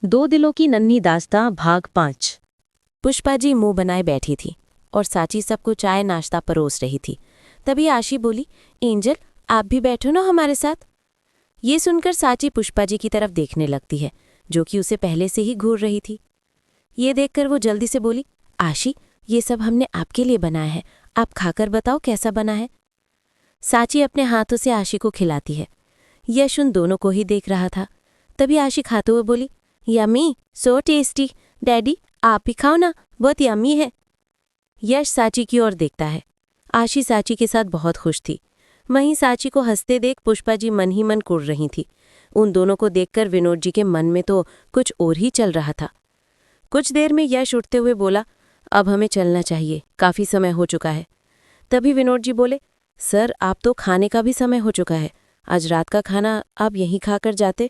दो दिलों की नन्ही दास्तां भाग 5। पुष्पा जी मुंह बनाए बैठी थी और साची सबको चाय नाश्ता परोस रही थी। तभी आशी बोली, एंजल आप भी बैठो ना हमारे साथ। ये सुनकर साची पुष्पा जी की तरफ देखने लगती है, जो कि उसे पहले से ही घूर रही थी। ये देखकर वो जल्दी से बोली, आशी ये सब हमने आपके लिए बनाया है, आप खाकर बताओ कैसा बना है। साची अपने हाथों से आशी को खिलाती है। यश उन दोनों को ही देख रहा था। तभी आशी खाते हुए बोली, यम्मी, सो टेस्टी, डैडी आप भी खाओ ना, बहुत यम्मी है। यश साची की ओर देखता है। आशी साची के साथ बहुत खुश थी। वहीं साची को हंसते देख पुष्पा जी मन ही मन कुड़ रही थी। उन दोनों को देखकर विनोद जी के मन में तो कुछ और ही चल रहा था। कुछ देर में यश उठते हुए बोला, अब हमें चलना चाहिए, काफ़ी समय हो चुका है। तभी विनोद जी बोले, सर आप तो खाने का भी समय हो चुका है, आज रात का खाना आप यहीं खाकर जाते।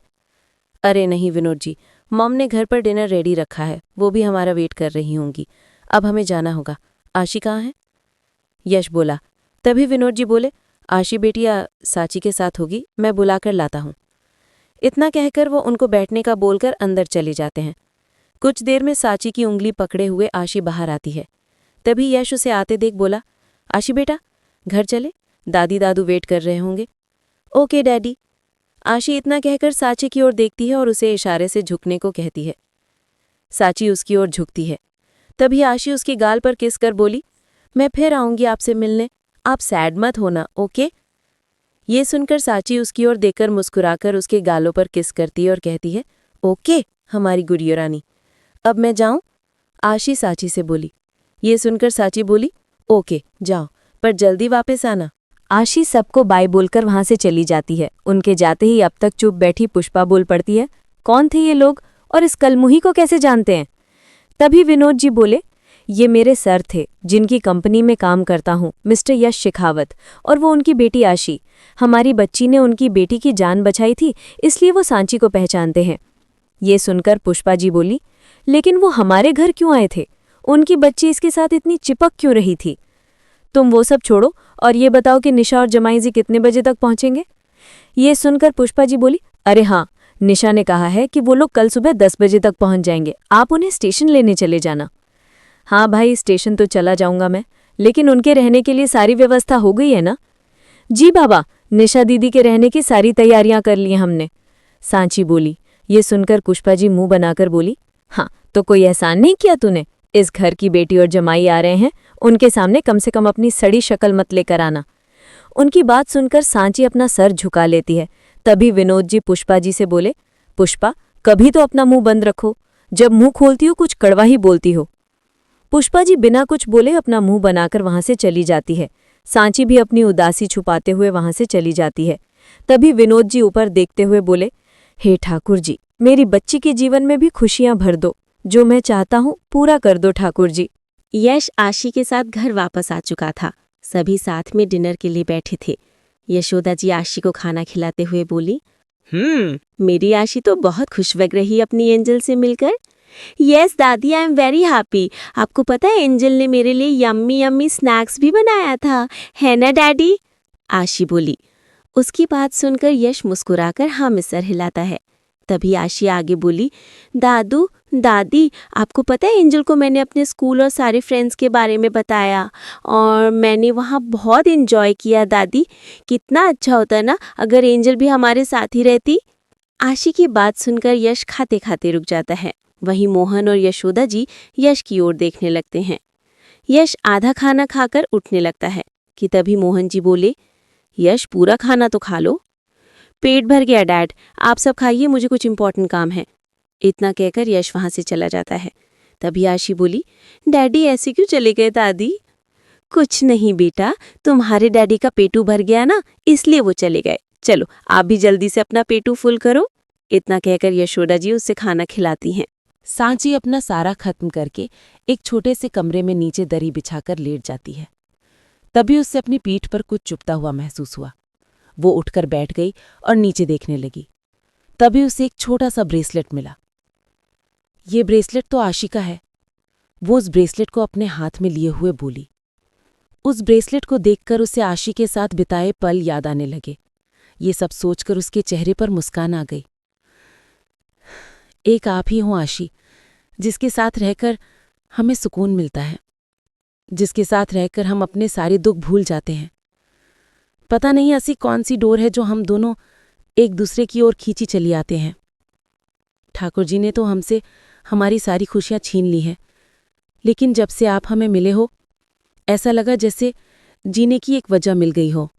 अरे नहीं विनोद जी, मॉम ने घर पर डिनर रेडी रखा है, वो भी हमारा वेट कर रही होंगी, अब हमें जाना होगा। आशी कहाँ है? यश बोला। तभी विनोद जी बोले, आशी बेटिया साची के साथ होगी, मैं बुलाकर लाता हूँ। इतना कहकर वो उनको बैठने का बोलकर अंदर चले जाते हैं। कुछ देर में साची की उंगली पकड़े हुए आशी बाहर आती है। तभी यश उसे आते देख बोला, आशी बेटा घर चले, दादी दादू वेट कर रहे होंगे। Okay daddy. आशी इतना कहकर साची की ओर देखती है और उसे इशारे से झुकने को कहती है। साची उसकी ओर झुकती है। तभी आशी उसकी गाल पर किस कर बोली, मैं फिर आऊंगी आपसे मिलने, आप सैड मत होना, ओके। ये सुनकर साची उसकी ओर देखकर मुस्कुराकर उसके गालों पर किस करती है और कहती है, ओके हमारी गुड़िया रानी, अब मैं जाऊं? आशी साची से बोली। ये सुनकर साची बोली, ओके जाओ, पर जल्दी वापस आना। आशी सबको बाय बोलकर वहां से चली जाती है। उनके जाते ही अब तक चुप बैठी पुष्पा बोल पड़ती है, कौन थे ये लोग और इस कलमुही को कैसे जानते हैं? तभी विनोद जी बोले, ये मेरे सर थे जिनकी कंपनी में काम करता हूँ, मिस्टर यश शेखावत, और वो उनकी बेटी आशी। हमारी बच्ची ने उनकी बेटी की जान बचाई थी, इसलिए वो सांची को पहचानते हैं। ये सुनकर पुष्पा जी बोली, लेकिन वो हमारे घर क्यों आए थे? उनकी बच्ची इसके साथ इतनी चिपक क्यों रही थी? तुम वो सब छोड़ो और ये बताओ कि निशा और जमाई जी कितने बजे तक पहुंचेंगे? ये सुनकर पुष्पा जी बोली, अरे हाँ, निशा ने कहा है कि वो लोग कल सुबह 10 बजे तक पहुंच जाएंगे, आप उन्हें स्टेशन लेने चले जाना। हाँ भाई, स्टेशन तो चला जाऊंगा मैं, लेकिन उनके रहने के लिए सारी व्यवस्था हो गई है ना? जी बाबा, निशा दीदी के रहने की सारी तैयारियां कर ली हमने, सांची बोली। ये सुनकर पुष्पा जी मुंह बनाकर बोली, हाँ तो कोई एहसान नहीं किया तूने? इस घर की बेटी और जमाई आ रहे हैं, उनके सामने कम से कम अपनी सड़ी शक्ल मत लेकर आना। उनकी बात सुनकर सांची अपना सर झुका लेती है। तभी विनोद जी पुष्पा जी से बोले, पुष्पा कभी तो अपना मुंह बंद रखो, जब मुंह खोलती हो कुछ कड़वा ही बोलती हो। पुष्पा जी बिना कुछ बोले अपना मुंह बनाकर वहां से चली जाती है। सांची भी अपनी उदासी छुपाते हुए वहां से चली जाती है। तभी विनोद जी ऊपर देखते हुए बोले, हे ठाकुर जी, मेरी बच्ची के जीवन में भी खुशियां भर दो, जो मैं चाहता हूँ पूरा कर दो ठाकुर जी। यश आशी के साथ घर वापस आ चुका था। सभी साथ में डिनर के लिए बैठे थे। यशोदा जी आशी को खाना खिलाते हुए बोली, मेरी आशी तो बहुत खुश लग रही अपनी एंजल से मिलकर। यस दादी, आई एम वेरी हैप्पी। आपको पता है एंजल ने मेरे लिए यम्मी यम्मी स्नैक्स भी बनाया था, है ना डैडी? आशी बोली। उसकी बात सुनकर यश मुस्कुराकर हाँ में सर हिलाता है। तभी आशी आगे बोली, दादू दादी, आपको पता है एंजल को मैंने अपने स्कूल और सारे फ्रेंड्स के बारे में बताया और मैंने वहाँ बहुत एंजॉय किया दादी। कितना अच्छा होता ना अगर एंजल भी हमारे साथ ही रहती। आशी की बात सुनकर यश खाते खाते रुक जाता है। वहीं मोहन और यशोदा जी यश की ओर देखने लगते हैं। यश आधा खाना खाकर उठने लगता है कि तभी मोहन जी बोले, यश पूरा खाना तो खा लो। पेट भर गया डैड, आप सब खाइए, मुझे कुछ इंपॉर्टेंट काम है। इतना कहकर यश वहां से चला जाता है। तभी आशी बोली, डैडी ऐसे क्यों चले गए दादी? कुछ नहीं बेटा, तुम्हारे डैडी का पेटू भर गया ना, इसलिए वो चले गए। चलो आप भी जल्दी से अपना पेटू फुल करो। इतना कहकर यशोदा जी उससे खाना खिलाती हैं। सांची अपना सारा खत्म करके एक छोटे से कमरे में नीचे दरी बिछाकर लेट जाती है। तभी उससे अपनी पीठ पर कुछ चुभता हुआ महसूस हुआ। वो उठकर बैठ गई और नीचे देखने लगी। तभी उसे एक छोटा सा ब्रेसलेट मिला। ये ब्रेसलेट तो आशी का है। वो उस ब्रेसलेट को अपने हाथ में लिए हुए बोली। उस ब्रेसलेट को देखकर उसे आशी के साथ बिताए पल याद आने लगे। ये सब सोचकर उसके चेहरे पर मुस्कान आ गई। एक आप ही हो आशी, जिसके साथ रहकर हमें सुकून मिलता है, जिसके साथ रहकर हम अपने सारे दुख भूल जाते हैं। पता नहीं ऐसी कौन सी डोर है जो हम दोनों एक दूसरे की ओर खींची चली आते हैं। ठाकुर जी ने तो हमसे हमारी सारी खुशियां छीन ली हैं, लेकिन जब से आप हमें मिले हो, ऐसा लगा जैसे जीने की एक वजह मिल गई हो।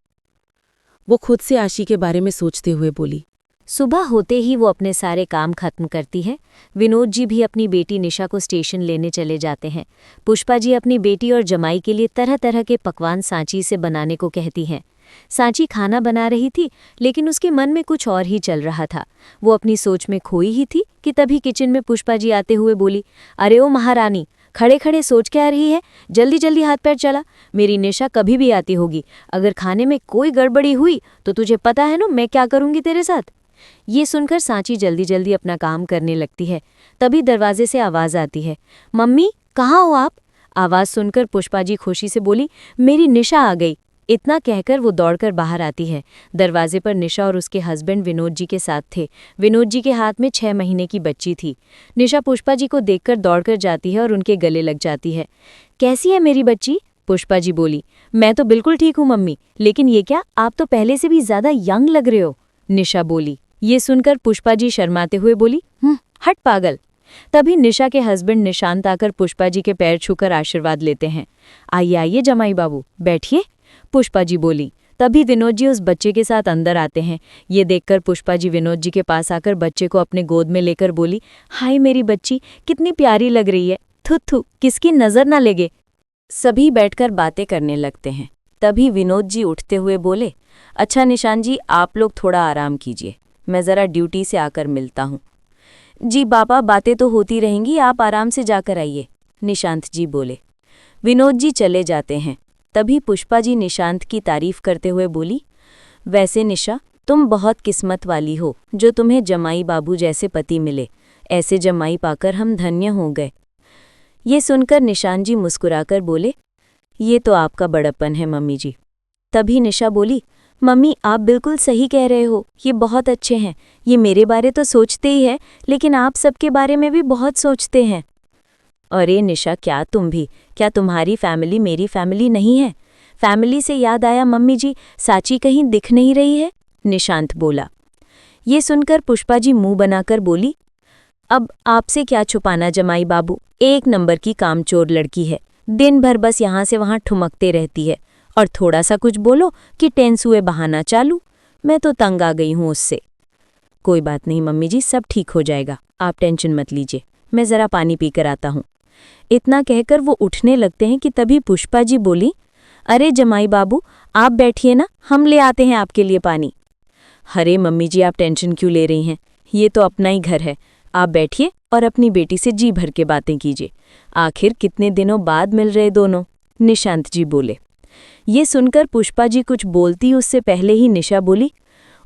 वो खुद से आशी के बारे में सोचते हुए बोली। सुबह होते ही वो अपने सारे काम खत्म करती है। विनोद जी भी अपनी बेटी निशा को स्टेशन लेने चले जाते हैं। पुष्पा जी अपनी बेटी और जमाई के लिए तरह तरह के पकवान सांची से बनाने को कहती हैं। सांची खाना बना रही थी, लेकिन उसके मन में कुछ और ही चल रहा था। वो अपनी सोच में खोई ही थी कि तभी किचन में पुष्पा जी आते हुए बोली, अरे ओ महारानी, खड़े खड़े सोच के आ रही है, जल्दी जल्दी हाथ पैर चला। मेरी निशा कभी भी आती होगी, अगर खाने में कोई गड़बड़ी हुई तो तुझे पता है ना मैं क्या करूंगी तेरे साथ। ये सुनकर सांची जल्दी जल्दी अपना काम करने लगती है। तभी दरवाजे से आवाज आती है, मम्मी कहाँ हो आप? आवाज सुनकर पुष्पा जी खुशी से बोली, मेरी निशा आ गई। इतना कहकर वो दौड़कर बाहर आती है। दरवाजे पर निशा और उसके हस्बैंड विनोद जी के साथ थे। विनोद जी के हाथ में 6 महीने की बच्ची थी। निशा पुष्पा जी को देखकर दौड़कर जाती है और उनके गले लग जाती है। कैसी है मेरी बच्ची? पुष्पा जी बोली, मैं तो बिल्कुल ठीक हूँ मम्मी, लेकिन ये क्या, आप तो पहले से भी ज्यादा यंग लग रहे हो। निशा बोली। ये सुनकर पुष्पा जी शर्माते हुए बोली, हट पागल। तभी निशा के हस्बैंड निशांत आकर पुष्पा जी के पैर छूकर आशीर्वाद लेते हैं। आइए आइए जमाई बाबू, बैठिए, पुष्पा जी बोली। तभी विनोद जी उस बच्चे के साथ अंदर आते हैं। ये देखकर पुष्पा जी विनोद जी के पास आकर बच्चे को अपने गोद में लेकर बोली, हाय मेरी बच्ची, कितनी प्यारी लग रही है, थु थु, किसकी नजर ना लगे। सभी बैठकर बातें करने लगते हैं। तभी विनोद जी उठते हुए बोले, अच्छा निशांत जी, आप लोग थोड़ा आराम कीजिए, मैं ज़रा ड्यूटी से आकर मिलता हूँ। जी पापा, बातें तो होती रहेंगी, आप आराम से जाकर आइए, निशांत जी बोले। विनोद जी चले जाते हैं। तभी पुष्पा जी निशांत की तारीफ करते हुए बोली, वैसे निशा, तुम बहुत किस्मत वाली हो जो तुम्हें जमाई बाबू जैसे पति मिले। ऐसे जमाई पाकर हम धन्य हो गए। ये सुनकर निशांत जी मुस्कुराकर बोले, ये तो आपका बड़प्पन है मम्मी जी। तभी निशा बोली, मम्मी आप बिल्कुल सही कह रहे हो, ये बहुत अच्छे हैं। ये मेरे बारे तो सोचते ही है, लेकिन आप सबके बारे में भी बहुत सोचते हैं। अरे निशा, क्या तुम भी, क्या तुम्हारी फैमिली मेरी फैमिली नहीं है? फैमिली से याद आया मम्मी जी, साची कहीं दिख नहीं रही है, निशांत बोला। ये सुनकर पुष्पा जी मुंह बनाकर बोली, अब आपसे क्या छुपाना जमाई बाबू, एक नंबर की कामचोर लड़की है, दिन भर बस यहाँ से वहाँ ठुमकते रहती है, और थोड़ा सा कुछ बोलो कि टेंस हुए बहाना चालू। मैं तो तंग आ गई हूँ उससे। कोई बात नहीं मम्मी जी, सब ठीक हो जाएगा, आप टेंशन मत लीजिए, मैं ज़रा पानी पीकर आता हूँ। इतना कहकर वो उठने लगते हैं कि तभी पुष्पा जी बोली, अरे जमाई बाबू आप बैठिए ना, हम ले आते हैं आपके लिए पानी। अरे मम्मी जी, आप टेंशन क्यों ले रही हैं, ये तो अपना ही घर है, आप बैठिए और अपनी बेटी से जी भर के बातें कीजिए। आखिर कितने दिनों बाद मिल रहे दोनों, निशांत जी बोले। ये सुनकर पुष्पा जी कुछ बोलती उससे पहले ही निशा बोली,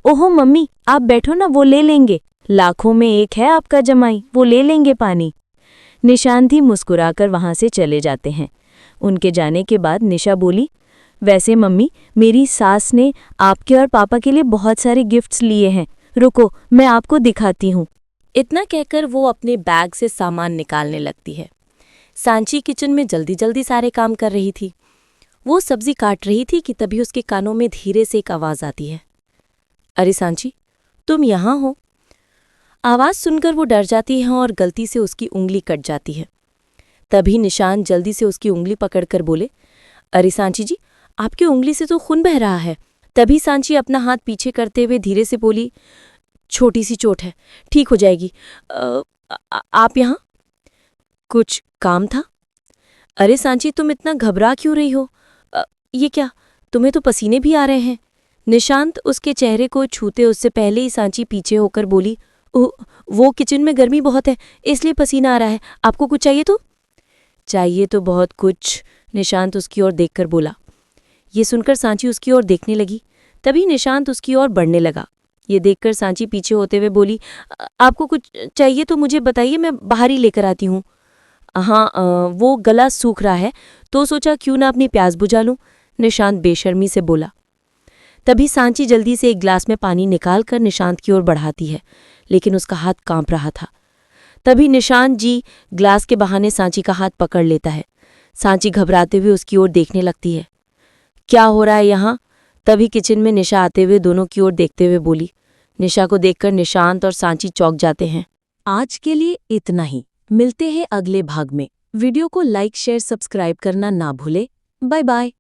ओहो मम्मी आप बैठो ना, वो ले लेंगे, लाखों में एक है आपका जमाई, वो ले लेंगे पानी। निशांत ही मुस्कुराकर वहां से चले जाते हैं। उनके जाने के बाद निशा बोली, वैसे मम्मी मेरी सास ने आपके और पापा के लिए बहुत सारे गिफ्ट्स लिए हैं, रुको मैं आपको दिखाती हूँ। इतना कहकर वो अपने बैग से सामान निकालने लगती है। सांची किचन में जल्दी जल्दी सारे काम कर रही थी। वो सब्जी काट रही थी कि तभी उसके कानों में धीरे से एक आवाज़ आती है, अरे सांची तुम यहाँ हो। आवाज़ सुनकर वो डर जाती है और गलती से उसकी उंगली कट जाती है। तभी निशांत जल्दी से उसकी उंगली पकड़कर बोले, अरे सांची जी, आपकी उंगली से तो खून बह रहा है। तभी सांची अपना हाथ पीछे करते हुए धीरे से बोली, छोटी सी चोट है, ठीक हो जाएगी। आप यहाँ कुछ काम था? अरे सांची तुम इतना घबरा क्यों रही हो? ये क्या, तुम्हें तो पसीने भी आ रहे हैं। निशांत उसके चेहरे को छूते उससे पहले ही सांची पीछे होकर बोली, वो किचन में गर्मी बहुत है इसलिए पसीना आ रहा है, आपको कुछ चाहिए तो? चाहिए तो बहुत कुछ, निशांत उसकी ओर देखकर बोला। ये सुनकर सांची उसकी ओर देखने लगी। तभी निशांत उसकी ओर बढ़ने लगा। ये देखकर सांची पीछे होते हुए बोली, आपको कुछ चाहिए तो मुझे बताइए, मैं बाहर ही लेकर आती हूँ। हाँ, वो गला सूख रहा है तो सोचा क्यों ना अपनी प्यास बुझा लूं, निशांत बेशर्मी से बोला। तभी सांची जल्दी से एक गिलास में पानी निकालकर निशांत की ओर बढ़ाती है, लेकिन उसका हाथ कांप रहा था। तभी निशांत जी ग्लास के बहाने सांची का हाथ पकड़ लेता है। सांची घबराते हुए उसकी ओर देखने लगती है। क्या हो रहा है यहाँ? तभी किचन में निशा आते हुए दोनों की ओर देखते हुए बोली। निशा को देखकर निशांत और सांची चौंक जाते हैं। आज के लिए इतना ही। मिलते हैं अगले भाग में। वीडियो को लाइक शेयर सब्सक्राइब करना ना भूले। Bye bye.